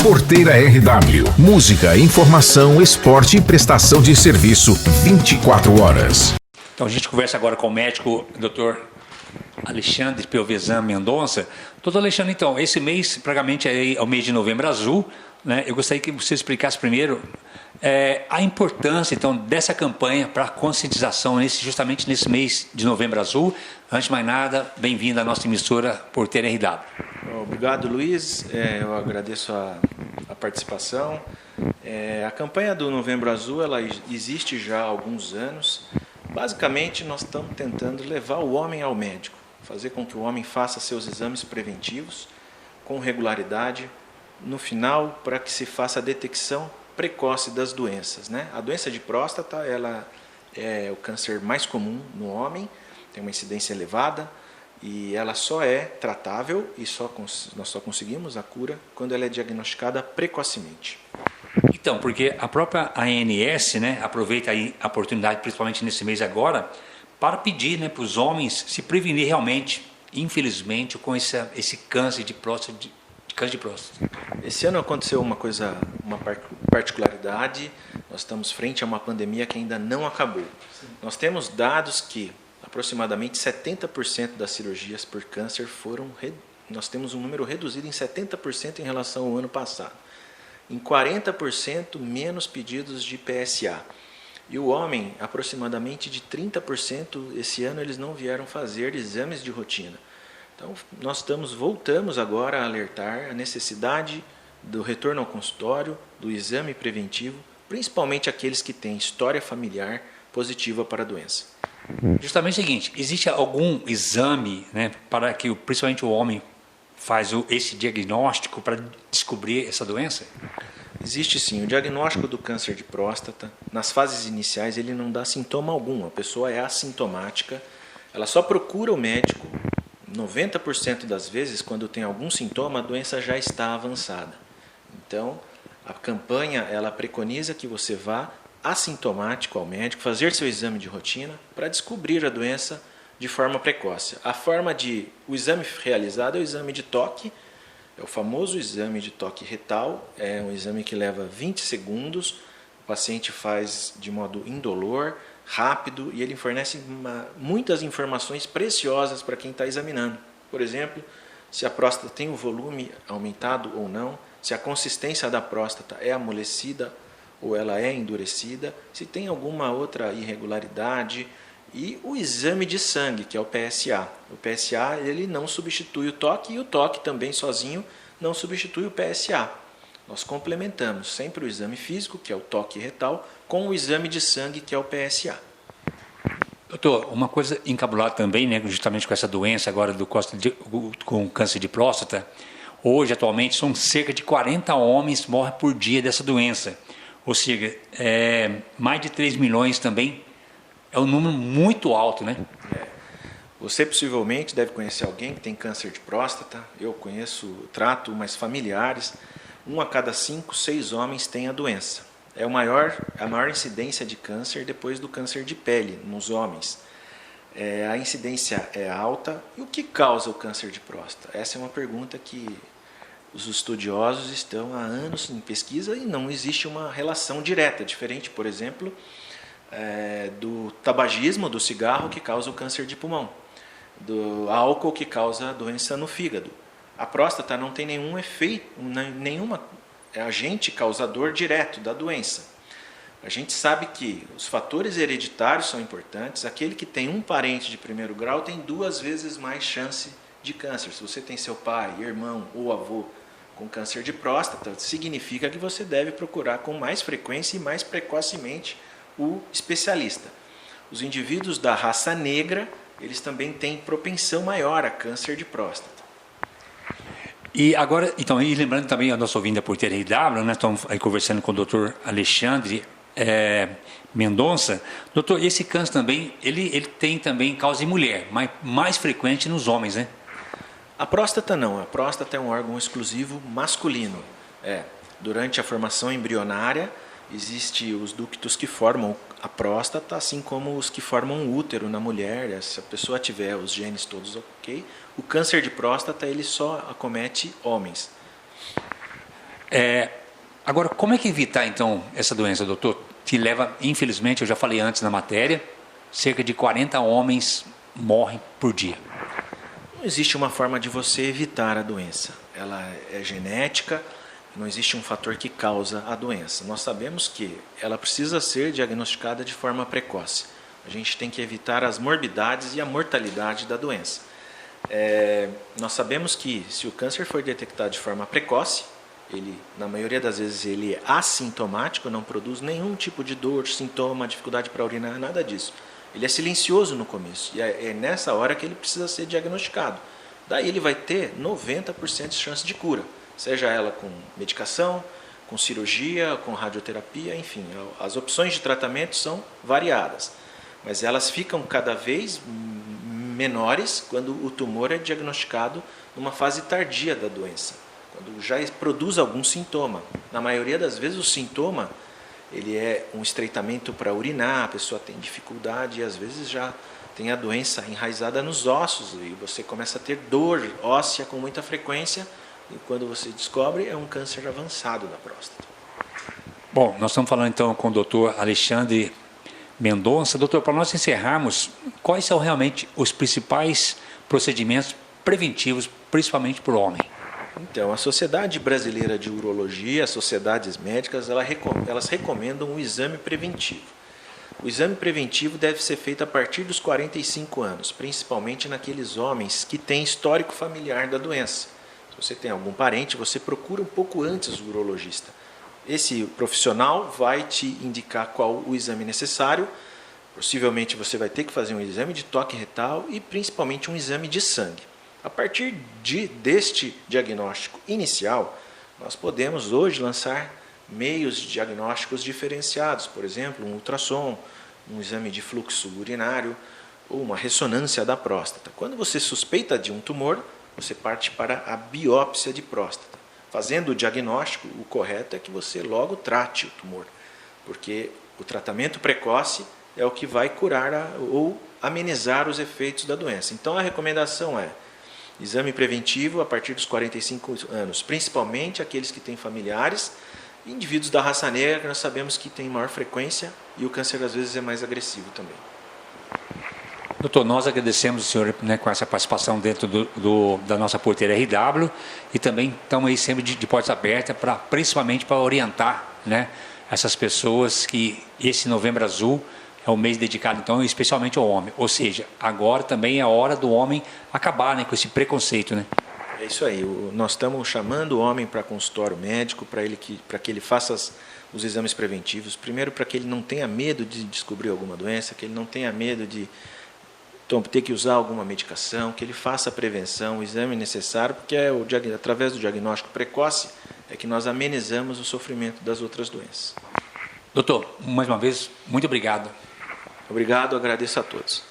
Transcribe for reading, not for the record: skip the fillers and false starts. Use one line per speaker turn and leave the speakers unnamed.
Porteira RW. Música, informação, esporte e prestação de serviço 24 horas.
Então a gente conversa agora com o médico Dr. Alexandre Pelvezan Mendonça. Doutor Alexandre, então, esse mês, praticamente é o mês de Novembro Azul, né? Eu gostaria que você explicasse primeiro a importância, então, dessa campanha para a conscientização justamente nesse mês de Novembro Azul. Antes de mais nada, bem-vindo à nossa emissora Porteira RW.
Obrigado, Luiz. Eu agradeço a participação. A campanha do Novembro Azul ela existe já há alguns anos. Basicamente, nós estamos tentando levar o homem ao médico, fazer com que o homem faça seus exames preventivos com regularidade, no final, para que se faça a detecção precoce das doenças, né? A doença de próstata ela é o câncer mais comum no homem, tem uma incidência elevada e ela só é tratável e nós só conseguimos a cura quando ela é diagnosticada precocemente.
Então, porque a própria ANS, né, aproveita aí a oportunidade, principalmente nesse mês agora, para pedir, né, para os homens se prevenir realmente, infelizmente, com esse câncer de próstata. Câncer de próstata.
Esse ano aconteceu uma particularidade, nós estamos frente a uma pandemia que ainda não acabou. Sim. Nós temos dados que aproximadamente 70% das cirurgias por câncer nós temos um número reduzido em 70% em relação ao ano passado. Em 40% menos pedidos de PSA. E o homem, aproximadamente de 30% esse ano eles não vieram fazer exames de rotina. Então, nós voltamos agora a alertar a necessidade do retorno ao consultório, do exame preventivo, principalmente aqueles que têm história familiar positiva para a doença.
Justamente o seguinte, existe algum exame, né, para que principalmente o homem faz esse diagnóstico para descobrir essa doença?
Existe sim, o diagnóstico do câncer de próstata, nas fases iniciais ele não dá sintoma algum, a pessoa é assintomática, ela só procura o médico. 90% das vezes, quando tem algum sintoma, a doença já está avançada. Então, a campanha ela preconiza que você vá assintomático ao médico, fazer seu exame de rotina para descobrir a doença de forma precoce. O exame realizado é o exame de toque, é o famoso exame de toque retal, é um exame que leva 20 segundos, o paciente faz de modo indolor, rápido e ele fornece muitas informações preciosas para quem está examinando. Por exemplo, se a próstata tem o volume aumentado ou não, se a consistência da próstata é amolecida ou ela é endurecida, se tem alguma outra irregularidade e o exame de sangue, que é o PSA. O PSA ele não substitui o toque e o toque também sozinho não substitui o PSA. Nós complementamos sempre o exame físico, que é o toque retal, com o exame de sangue, que é o PSA.
Doutor, uma coisa encabulada também, né, justamente com essa doença agora com câncer de próstata, hoje, atualmente, são cerca de 40 homens morrem por dia dessa doença. Ou seja, mais de 3 milhões também é um número muito alto, né?
Você possivelmente deve conhecer alguém que tem câncer de próstata, eu conheço, trato, mas familiares. 1 a cada 5, 6 homens tem a doença. É a maior incidência de câncer depois do câncer de pele nos homens. A incidência é alta. E o que causa o câncer de próstata? Essa é uma pergunta que os estudiosos estão há anos em pesquisa e não existe uma relação direta, diferente, por exemplo, do tabagismo, do cigarro que causa o câncer de pulmão, do álcool que causa a doença no fígado. A próstata não tem nenhum efeito, nenhum agente causador direto da doença. A gente sabe que os fatores hereditários são importantes. Aquele que tem um parente de primeiro grau tem 2 vezes mais chance de câncer. Se você tem seu pai, irmão ou avô com câncer de próstata, significa que você deve procurar com mais frequência e mais precocemente o especialista. Os indivíduos da raça negra, eles também têm propensão maior a câncer de próstata.
E agora, então, e lembrando também a nossa ouvinte da Porteira RW, né, estamos aí conversando com o Dr. Alexandre Mendonça. Doutor, esse câncer também, ele tem também causa em mulher, mas mais frequente nos homens, né?
A próstata não, a próstata é um órgão exclusivo masculino. Durante a formação embrionária, existem os ductos que formam a próstata, assim como os que formam o útero na mulher. Se a pessoa tiver os genes todos ok, o câncer de próstata ele só acomete homens.
Agora, como é que evitar, então, essa doença, doutor? Que leva, infelizmente, eu já falei antes na matéria, cerca de 40 homens morrem por dia.
Não existe uma forma de você evitar a doença. Ela é genética, não existe um fator que causa a doença. Nós sabemos que ela precisa ser diagnosticada de forma precoce. A gente tem que evitar as morbidades e a mortalidade da doença. Nós sabemos que se o câncer for detectado de forma precoce, ele, na maioria das vezes, ele é assintomático, não produz nenhum tipo de dor, sintoma, dificuldade para urinar, nada disso. Ele é silencioso no começo e é nessa hora que ele precisa ser diagnosticado. Daí ele vai ter 90% de chance de cura, seja ela com medicação, com cirurgia, com radioterapia, enfim. As opções de tratamento são variadas, mas elas ficam cada vez menores quando o tumor é diagnosticado numa fase tardia da doença, quando já produz algum sintoma. Na maioria das vezes o sintoma ele é um estreitamento para urinar, a pessoa tem dificuldade e às vezes já tem a doença enraizada nos ossos e você começa a ter dor óssea com muita frequência e quando você descobre é um câncer avançado da próstata.
Bom, nós estamos falando então com o doutor Alexandre Mendonça. Doutor, para nós encerrarmos, quais são realmente os principais procedimentos preventivos, principalmente para o homem?
Então, a Sociedade Brasileira de Urologia, as sociedades médicas, elas recomendam o exame preventivo. O exame preventivo deve ser feito a partir dos 45 anos, principalmente naqueles homens que têm histórico familiar da doença. Se você tem algum parente, você procura um pouco antes o urologista. Esse profissional vai te indicar qual o exame necessário. Possivelmente você vai ter que fazer um exame de toque retal e principalmente um exame de sangue. A partir deste diagnóstico inicial, nós podemos hoje lançar meios diagnósticos diferenciados, por exemplo, um ultrassom, um exame de fluxo urinário ou uma ressonância da próstata. Quando você suspeita de um tumor, você parte para a biópsia de próstata. Fazendo o diagnóstico, o correto é que você logo trate o tumor, porque o tratamento precoce é o que vai curar ou amenizar os efeitos da doença. Então a recomendação é exame preventivo a partir dos 45 anos, principalmente aqueles que têm familiares, indivíduos da raça negra, que nós sabemos que tem maior frequência e o câncer às vezes é mais agressivo também.
Doutor, nós agradecemos o senhor, né, com essa participação dentro da nossa porteira RW e também estamos aí sempre de portas abertas, principalmente para orientar, né, essas pessoas que esse Novembro Azul é um mês dedicado, então, especialmente ao homem. Ou seja, agora também é a hora do homem acabar, né, com esse preconceito, né?
É isso aí. Nós estamos chamando o homem para consultório médico, para que ele faça os exames preventivos. Primeiro, para que ele não tenha medo de descobrir alguma doença, que ele não tenha medo de ter que usar alguma medicação, que ele faça a prevenção, o exame necessário, porque é através do diagnóstico precoce é que nós amenizamos o sofrimento das outras doenças.
Doutor, mais uma vez, muito obrigado.
Obrigado, agradeço a todos.